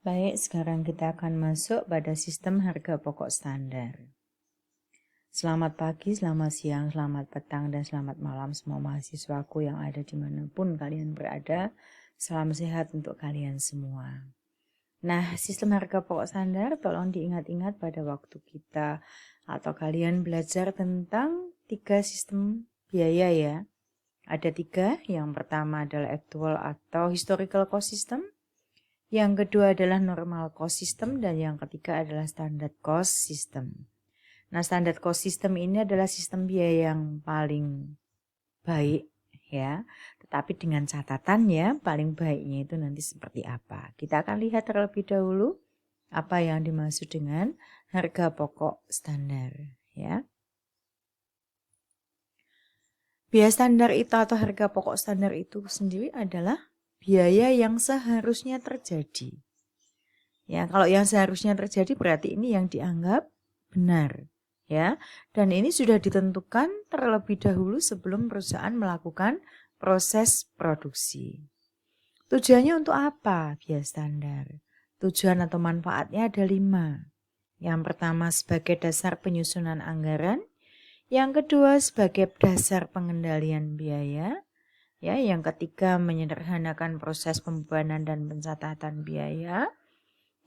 Baik, sekarang kita akan masuk pada sistem harga pokok standar. Selamat pagi, selamat siang, selamat petang, dan selamat malam semua mahasiswaku yang ada dimanapun kalian berada. Salam sehat untuk kalian semua. Nah, sistem harga pokok standar tolong diingat-ingat pada waktu kita atau kalian belajar tentang 3 sistem biaya ya. Ada 3, yang pertama adalah actual atau historical cost system. Yang kedua adalah normal cost system dan yang ketiga adalah standard cost system. Nah, standard cost system ini adalah sistem biaya yang paling baik ya. Tetapi dengan catatan ya, paling baiknya itu nanti seperti apa. Kita akan lihat terlebih dahulu apa yang dimaksud dengan harga pokok standar ya. Biaya standar itu atau harga pokok standar itu sendiri adalah biaya yang seharusnya terjadi. Ya, kalau yang seharusnya terjadi berarti ini yang dianggap benar, ya. Dan ini sudah ditentukan terlebih dahulu sebelum perusahaan melakukan proses produksi. Tujuannya untuk apa biaya standar? Tujuan atau manfaatnya ada 5. Yang pertama sebagai dasar penyusunan anggaran, yang kedua sebagai dasar pengendalian biaya, ya. Yang ketiga menyederhanakan proses pembebanan dan pencatatan biaya.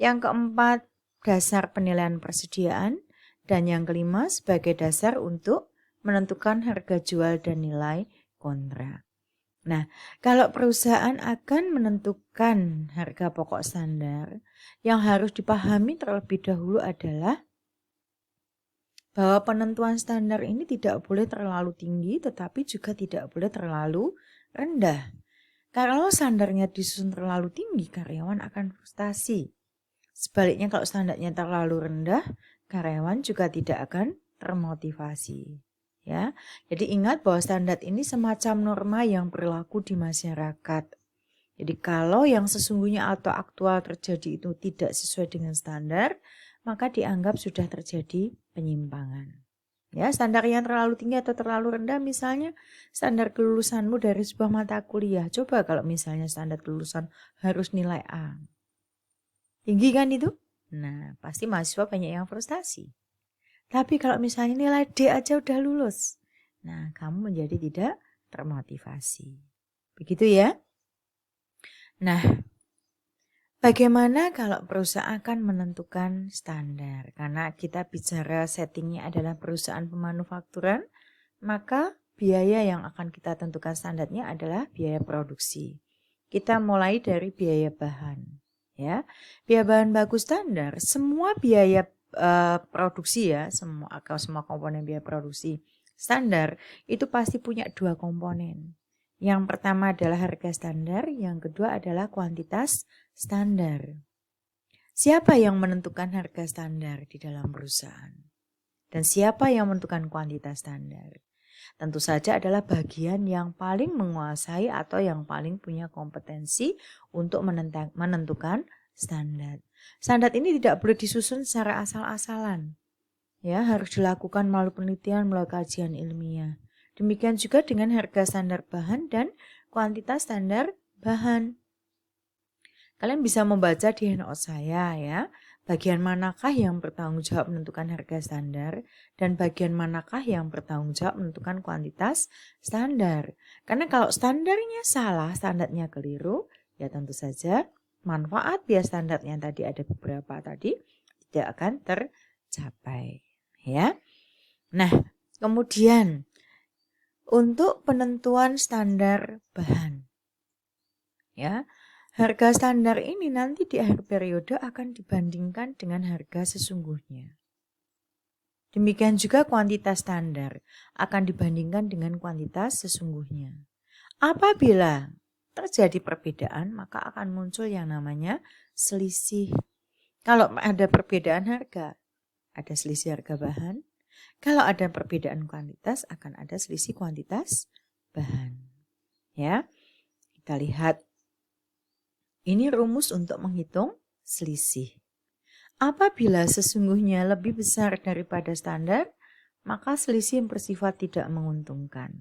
Yang keempat, dasar penilaian persediaan. Dan yang kelima, sebagai dasar untuk menentukan harga jual dan nilai kontrak. Nah, kalau perusahaan akan menentukan harga pokok standar, yang harus dipahami terlebih dahulu adalah bahwa penentuan standar ini tidak boleh terlalu tinggi, tetapi juga tidak boleh terlalu rendah. Kalau standarnya disusun terlalu tinggi, karyawan akan frustasi. Sebaliknya kalau standarnya terlalu rendah, karyawan juga tidak akan termotivasi. Ya, jadi ingat bahwa standar ini semacam norma yang berlaku di masyarakat. Jadi kalau yang sesungguhnya atau aktual terjadi itu tidak sesuai dengan standar, maka dianggap sudah terjadi penyimpangan. Ya, standar yang terlalu tinggi atau terlalu rendah, misalnya standar kelulusanmu dari sebuah mata kuliah. Coba kalau misalnya standar kelulusan harus nilai A. Tinggi kan itu? Nah, pasti mahasiswa banyak yang frustasi. Tapi kalau misalnya nilai D aja udah lulus, nah kamu menjadi tidak termotivasi. Begitu ya? Nah, bagaimana kalau perusahaan akan menentukan standar? Karena kita bicara settingnya adalah perusahaan pemanufakturan, maka biaya yang akan kita tentukan standarnya adalah biaya produksi. Kita mulai dari biaya bahan. Ya, biaya bahan baku standar, semua biaya produksi ya, semua komponen biaya produksi standar itu pasti punya 2 komponen. Yang pertama adalah harga standar, yang kedua adalah kuantitas standar. Siapa yang menentukan harga standar di dalam perusahaan? Dan siapa yang menentukan kuantitas standar? Tentu saja adalah bagian yang paling menguasai atau yang paling punya kompetensi untuk menentukan standar. Standar ini tidak boleh disusun secara asal-asalan. Ya, harus dilakukan melalui penelitian, melalui kajian ilmiah. Demikian juga dengan harga standar bahan dan kuantitas standar bahan. Kalian bisa membaca di handout saya ya. Bagian manakah yang bertanggung jawab menentukan harga standar dan bagian manakah yang bertanggung jawab menentukan kuantitas standar. Karena kalau standarnya salah, standarnya keliru, ya tentu saja manfaat biaya standar yang tadi ada beberapa tadi tidak akan tercapai. Ya. Nah, kemudian untuk penentuan standar bahan. Ya. Harga standar ini nanti di akhir periode akan dibandingkan dengan harga sesungguhnya. Demikian juga kuantitas standar akan dibandingkan dengan kuantitas sesungguhnya. Apabila terjadi perbedaan, maka akan muncul yang namanya selisih. Kalau ada perbedaan harga, ada selisih harga bahan. Kalau ada perbedaan kuantitas, akan ada selisih kuantitas bahan. Ya, kita lihat. Ini rumus untuk menghitung selisih. Apabila sesungguhnya lebih besar daripada standar, maka selisih bersifat tidak menguntungkan.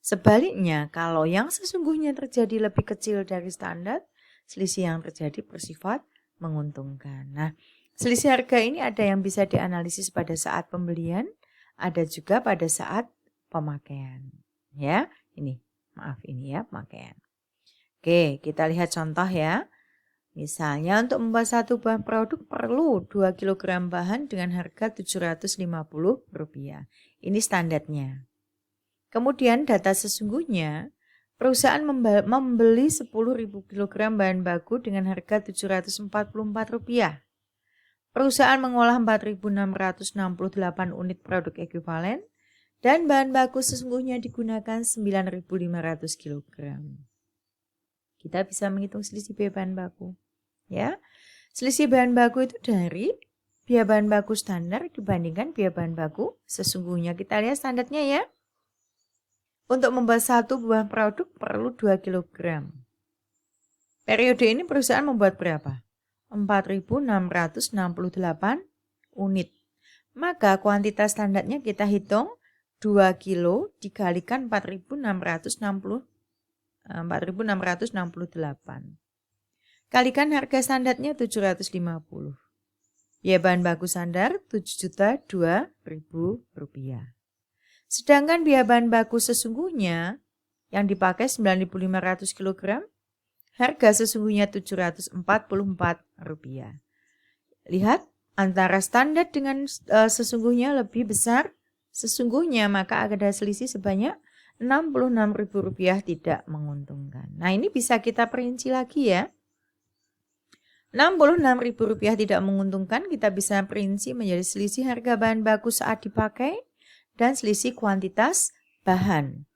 Sebaliknya, kalau yang sesungguhnya terjadi lebih kecil dari standar, selisih yang terjadi bersifat menguntungkan. Nah, selisih harga ini ada yang bisa dianalisis pada saat pembelian, ada juga pada saat pemakaian. Ya, ini ya pemakaian. Oke, kita lihat contoh ya. Misalnya untuk membuat satu buah produk perlu 2 kg bahan dengan harga Rp750. Ini standarnya. Kemudian data sesungguhnya, perusahaan membeli 10.000 kg bahan baku dengan harga Rp744. Perusahaan mengolah 4.668 unit produk ekuivalen dan bahan baku sesungguhnya digunakan 9.500 kg. Kita bisa menghitung selisih biaya bahan baku. Ya, selisih bahan baku itu dari biaya bahan baku standar dibandingkan biaya bahan baku sesungguhnya. Kita lihat standarnya ya. Untuk membuat satu buah produk perlu 2 kg. Periode ini perusahaan membuat berapa? 4.668 unit. Maka kuantitas standarnya kita hitung 2 kilo dikalikan 4.668. Kalikan harga standarnya 750. Biaya bahan baku standar Rp7.002.000. Sedangkan biaya bahan baku sesungguhnya yang dipakai 9.500 kg, harga sesungguhnya Rp744. Lihat, antara standar dengan sesungguhnya lebih besar sesungguhnya, maka ada selisih sebanyak Rp66.000 tidak menguntungkan. Nah, ini bisa kita perinci lagi ya. Rp66.000 tidak menguntungkan, kita bisa perinci menjadi selisih harga bahan baku saat dipakai dan selisih kuantitas bahan.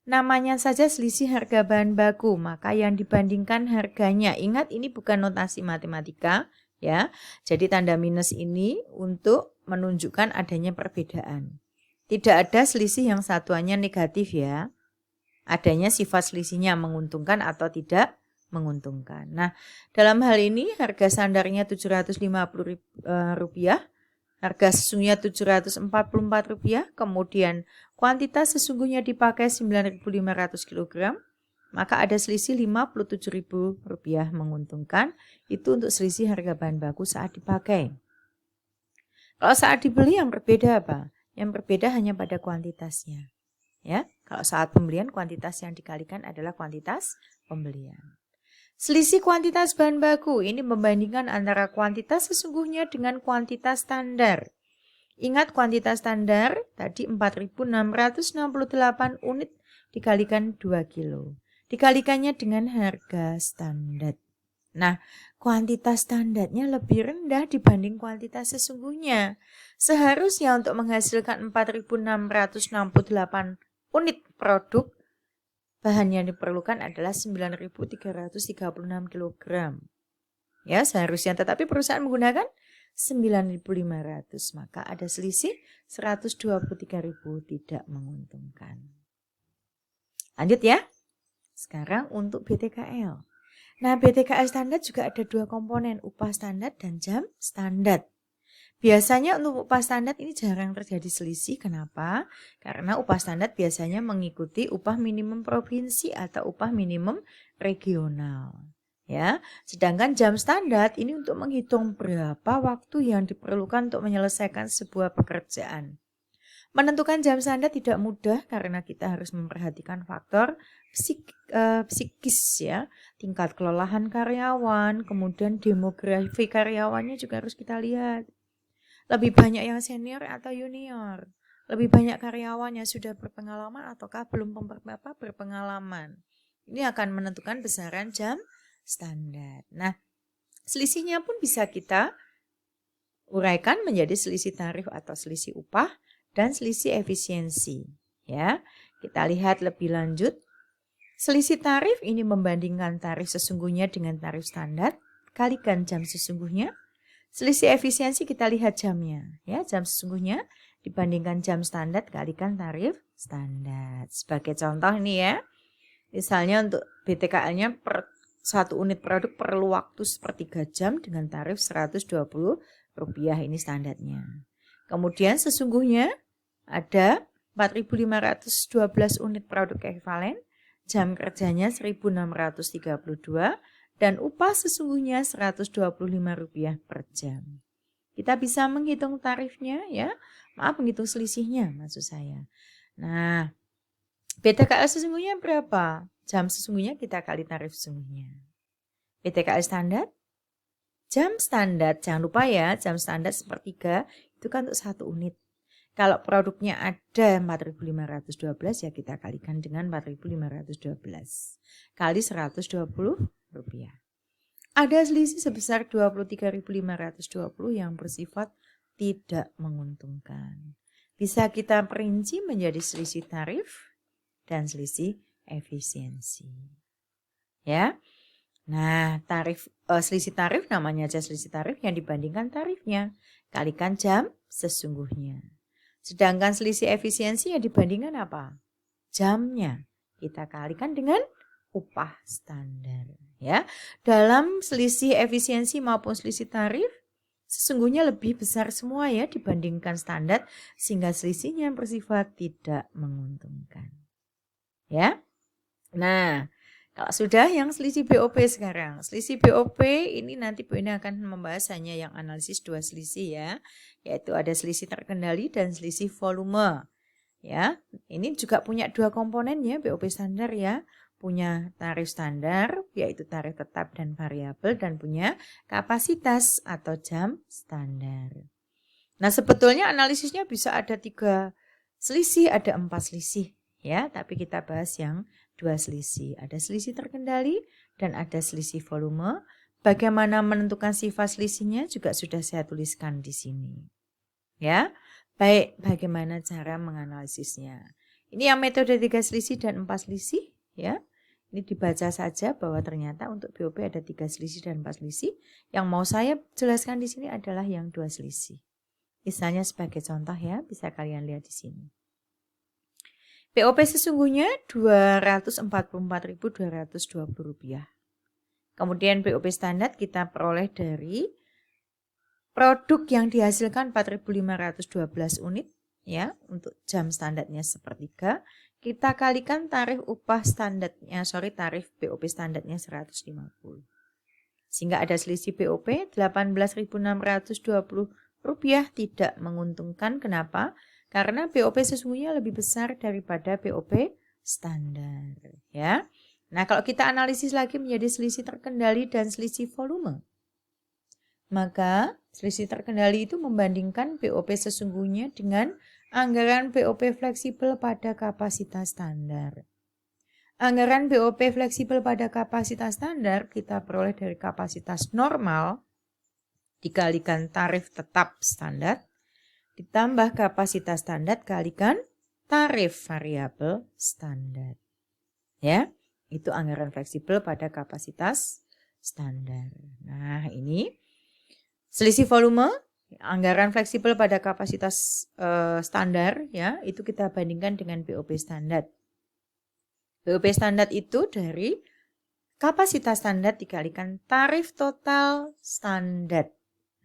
Namanya saja selisih harga bahan baku, maka yang dibandingkan harganya. Ingat, ini bukan notasi matematika ya. Jadi tanda minus ini untuk menunjukkan adanya perbedaan. Tidak ada selisih yang satuannya negatif ya. Adanya sifat selisihnya menguntungkan atau tidak menguntungkan. Nah, dalam hal ini harga standarnya Rp750, harga sesungguhnya Rp744, kemudian kuantitas sesungguhnya dipakai 9.500 kg, maka ada selisih Rp57.000 menguntungkan. Itu untuk selisih harga bahan baku saat dipakai. Kalau saat dibeli yang berbeda apa? Yang berbeda hanya pada kuantitasnya. Ya, kalau saat pembelian kuantitas yang dikalikan adalah kuantitas pembelian. Selisih kuantitas bahan baku ini membandingkan antara kuantitas sesungguhnya dengan kuantitas standar. Ingat kuantitas standar tadi 4.668 unit dikalikan 2 kilo. Dikalikannya dengan harga standar. Nah, kuantitas standarnya lebih rendah dibanding kuantitas sesungguhnya. Seharusnya untuk menghasilkan 4.668 unit produk, bahan yang diperlukan adalah 9.336 kg. Ya, seharusnya, tetapi perusahaan menggunakan 9.500, maka ada selisih 123.000 tidak menguntungkan. Lanjut ya. Sekarang untuk BTKL. Nah, BTKL standar juga ada dua komponen, upah standar dan jam standar. Biasanya untuk upah standar ini jarang terjadi selisih. Kenapa? Karena upah standar biasanya mengikuti upah minimum provinsi atau upah minimum regional. Ya, sedangkan jam standar ini untuk menghitung berapa waktu yang diperlukan untuk menyelesaikan sebuah pekerjaan. Menentukan jam standar tidak mudah karena kita harus memperhatikan faktor psikis ya, tingkat kelelahan karyawan, kemudian demografi karyawannya juga harus kita lihat. Lebih banyak yang senior atau junior, lebih banyak karyawan yang sudah berpengalaman ataukah belum berpengalaman. Ini akan menentukan besaran jam standar. Nah, selisihnya pun bisa kita uraikan menjadi selisih tarif atau selisih upah dan selisih efisiensi. Ya, kita lihat lebih lanjut. Selisih tarif ini membandingkan tarif sesungguhnya dengan tarif standar, kalikan jam sesungguhnya. Selisih efisiensi kita lihat jamnya, ya, jam sesungguhnya dibandingkan jam standar kalikan tarif standar. Sebagai contoh ini ya, misalnya untuk BTKL-nya per satu unit produk perlu waktu sepertiga jam dengan tarif Rp120, ini standarnya. Kemudian sesungguhnya ada 4.512 unit produk ekuivalen, jam kerjanya 1.632 dan upah sesungguhnya Rp125 per jam. Kita bisa menghitung tarifnya ya. Maaf, menghitung selisihnya maksud saya. Nah, PTKL sesungguhnya berapa? Jam sesungguhnya kita kali tarif sesungguhnya. PTKL standar? Jam standar, jangan lupa ya, jam standar sepertiga itu kan untuk 1 unit. Kalau produknya ada 4.512 ya kita kalikan dengan 4.512 kali Rp120. Ada selisih sebesar 23.520 yang bersifat tidak menguntungkan. Bisa kita perinci menjadi selisih tarif dan selisih efisiensi. Ya. Nah, selisih tarif namanya aja selisih tarif yang dibandingkan tarifnya. Kalikan jam sesungguhnya. Sedangkan selisih efisiensi yang dibandingkan apa? Jamnya. Kita kalikan dengan upah standar. Ya, dalam selisih efisiensi maupun selisih tarif, sesungguhnya lebih besar semua ya dibandingkan standar, sehingga selisihnya bersifat tidak menguntungkan. Ya, nah. Kalau sudah yang selisih BOP sekarang. Selisih BOP ini nanti Bu Ina akan membahas hanya yang analisis 2 selisih ya. Yaitu ada selisih terkendali dan selisih volume. Ya, ini juga punya 2 komponen ya BOP standar ya. Punya tarif standar yaitu tarif tetap dan variabel dan punya kapasitas atau jam standar. Nah, sebetulnya analisisnya bisa ada 3 selisih, ada 4 selisih ya, tapi kita bahas yang 2 selisih. Ada selisih terkendali dan ada selisih volume. Bagaimana menentukan sifat selisihnya juga sudah saya tuliskan di sini. Ya, baik, bagaimana cara menganalisisnya. Ini yang metode 3 selisih dan 4 selisih ya. Ini dibaca saja bahwa ternyata untuk BOP ada 3 selisih dan 4 selisih. Yang mau saya jelaskan di sini adalah yang 2 selisih. Misalnya sebagai contoh ya, bisa kalian lihat di sini. BOP sesungguhnya Rp244.220. Kemudian BOP standar kita peroleh dari produk yang dihasilkan 4.512 unit ya, untuk jam standarnya sepertiga. Kita kalikan tarif upah standarnya, tarif BOP standarnya 150. Sehingga ada selisih BOP Rp18.620 tidak menguntungkan. Kenapa? Karena BOP sesungguhnya lebih besar daripada BOP standar. Ya. Nah, kalau kita analisis lagi menjadi selisih terkendali dan selisih volume, maka selisih terkendali itu membandingkan BOP sesungguhnya dengan anggaran BOP fleksibel pada kapasitas standar. Anggaran BOP fleksibel pada kapasitas standar kita peroleh dari kapasitas normal dikalikan tarif tetap standar ditambah kapasitas standar kalikan tarif variabel standar. Ya, itu anggaran fleksibel pada kapasitas standar. Nah, ini selisih volume, anggaran fleksibel pada kapasitas standar ya, itu kita bandingkan dengan BOP standar. BOP standar itu dari kapasitas standar dikalikan tarif total standar.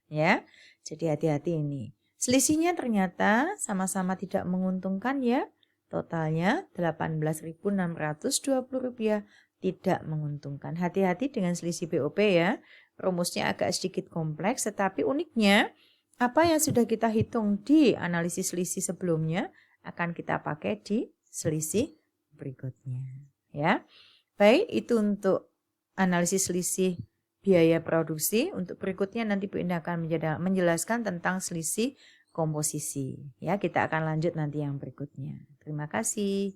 Ya, jadi hati-hati ini. Selisihnya ternyata sama-sama tidak menguntungkan ya. Totalnya Rp18.620 tidak menguntungkan. Hati-hati dengan selisih BOP ya. Rumusnya agak sedikit kompleks, tetapi uniknya apa yang sudah kita hitung di analisis selisih sebelumnya akan kita pakai di selisih berikutnya. Ya, baik, itu untuk analisis selisih biaya produksi. Untuk berikutnya nanti Bu Indah akan menjelaskan tentang selisih komposisi. Ya, kita akan lanjut nanti yang berikutnya. Terima kasih.